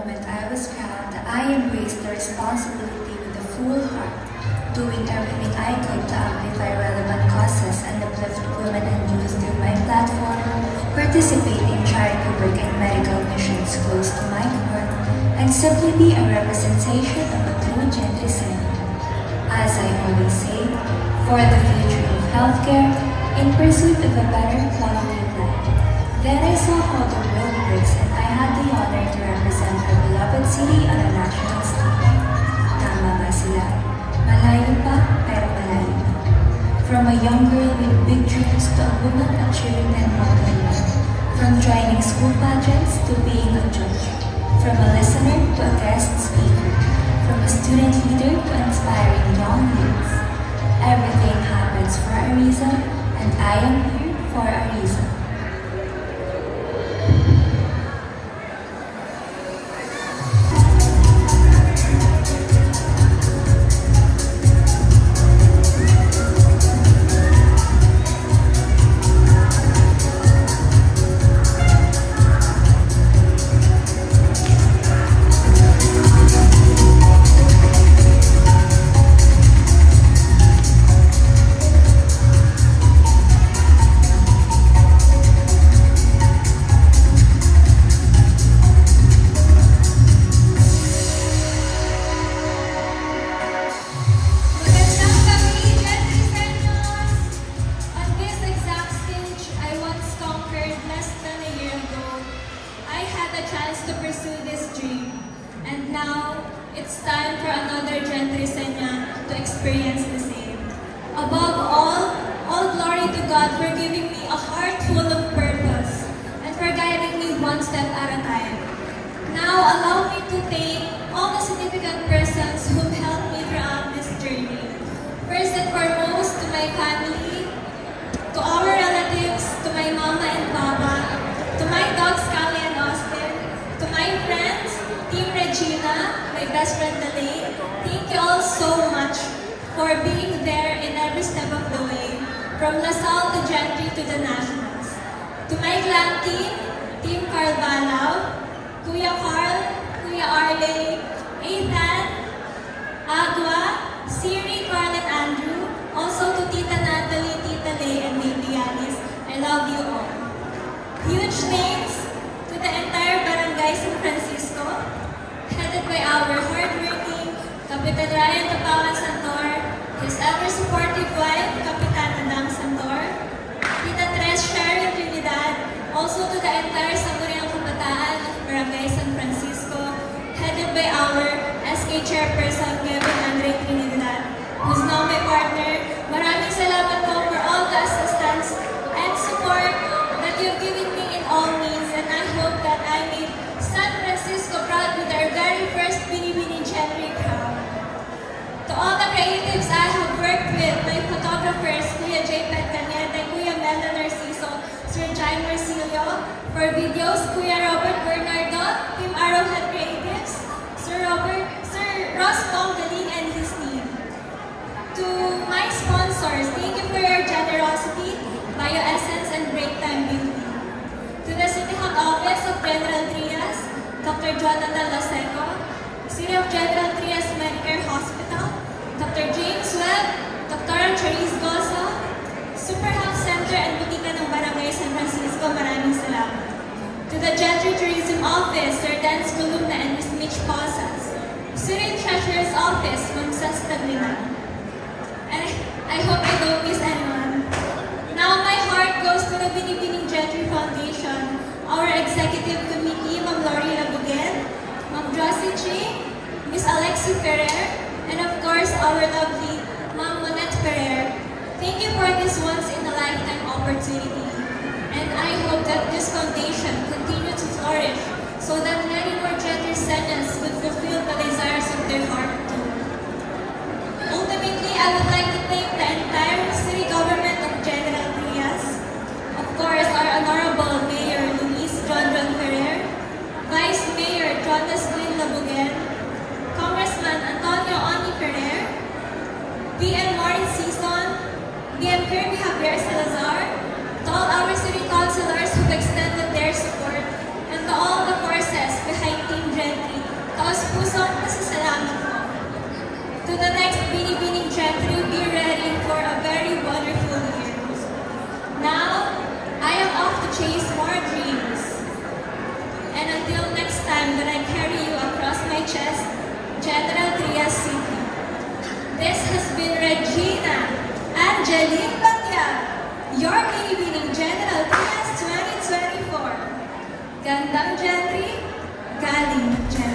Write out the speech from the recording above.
moment I was crowned, I embraced the responsibility with a full heart, doing everything I could to amplify relevant causes and uplift women and youth through my platform, participate in charity work and medical missions close to my heart, and simply be a representation of a true gentry senior. As I always say, for the future of healthcare, in pursuit of a better quality of life. Then I saw how the world works and I had the honor to represent our beloved city on a national stage. Tama ba sila? Malayo pa, pero malayo pa. From a young girl with big dreams to a woman achieving an honor. From joining school pageants to being a judge. From a listener to a guest speaker. From a student leader to inspiring young youths. Everything happens for a reason, and I am here for a reason. It's time for another gentry senior to experience the same. Above all glory to God for giving me a heart full of purpose and for guiding me one step at a time. Now allow me to thank all the significant persons who helped me throughout this journey. First and foremost, to my family, to our relatives, to my mama and papa, to my dogs Callie and Austin, to my friends, Team Regina, my best friend Delaine. Thank you all so much for being there in every step of the way, from LaSalle to Gentry to the Nationals. To my glam team, Team Carl Balao, Kuya Carl, Kuya Arley, Ethan, Agua, Siri, Carl and Andrew, also to Tita Natalie, Tita Lay, and Baby Alice. I love you all. Huge thanks to the entire barangay San Francisco, headed by our hardworking Kapitan Ryan Tapawan Santor, his ever-supportive wife, Kapitan Adam Santor, Tita Tres Sharon Trinidad, also to the entire Sangguniang Kabataan of Barangay San Francisco, headed by our SK Chairperson, Kevin Andre Trinidad, who's now my partner. Maraming salamat po for all the assistance and support that you've given me in all means, and I hope that I made San Francisco proud with our very first Binibini Gentry crown. To all the creatives I have worked with, my photographers, Kuya J. Petcanete, Kuya Mela Narciso, Sir Jaime Marcilio, for videos, Kuya Robert Bernardo, Team Arrowhead Creatives, Sir Ross Galing and his team. To my sponsors, thank you for your generosity, BioEssence and Breaktime Beauty. To the City Hall Office of General Trias, Dr. Jonathan Laseco, City of General Trias Medicare Hospital, Dr. James Webb, Dr. Charisse Gosa, Super Health Center and Butika ng Barangay San Francisco, maraming salamat. To the Gentry Tourism Office, Sir Dance Columna and Ms. Mitch Posas, City Treasurer's Office, Ma'am Sas Tagliman. And I hope I don't miss anyone. Now my heart goes to the Binibining Gentry Foundation, our Executive Committee, Ma'am Lori Labugen, Ma'am Josie Ching, Miss Alexi Ferrer, and of course our lovely Ma'am Monette Ferrer. Thank you for this once-in-a-lifetime opportunity. And I hope that this foundation continue to flourish so that many more gentry seniors could fulfill the desires of their heart too. Ultimately, I would like to thank the entire city government of General Trias, of course our Honorable Mayor Luis John Ferrer, Vice Mayor Jonas Glynn Labugen, Congressman Antonio Oni Ferrer, BM Maurice Sison, BM Kirby Javier Salazar, to all our city councilors who've extended their support, and to all the forces behind Team Gentry. PHS General Trias City. This has been Regina Angeline Batyag, your baby ng General Trias 2024. Gandang gentry, galing ng General.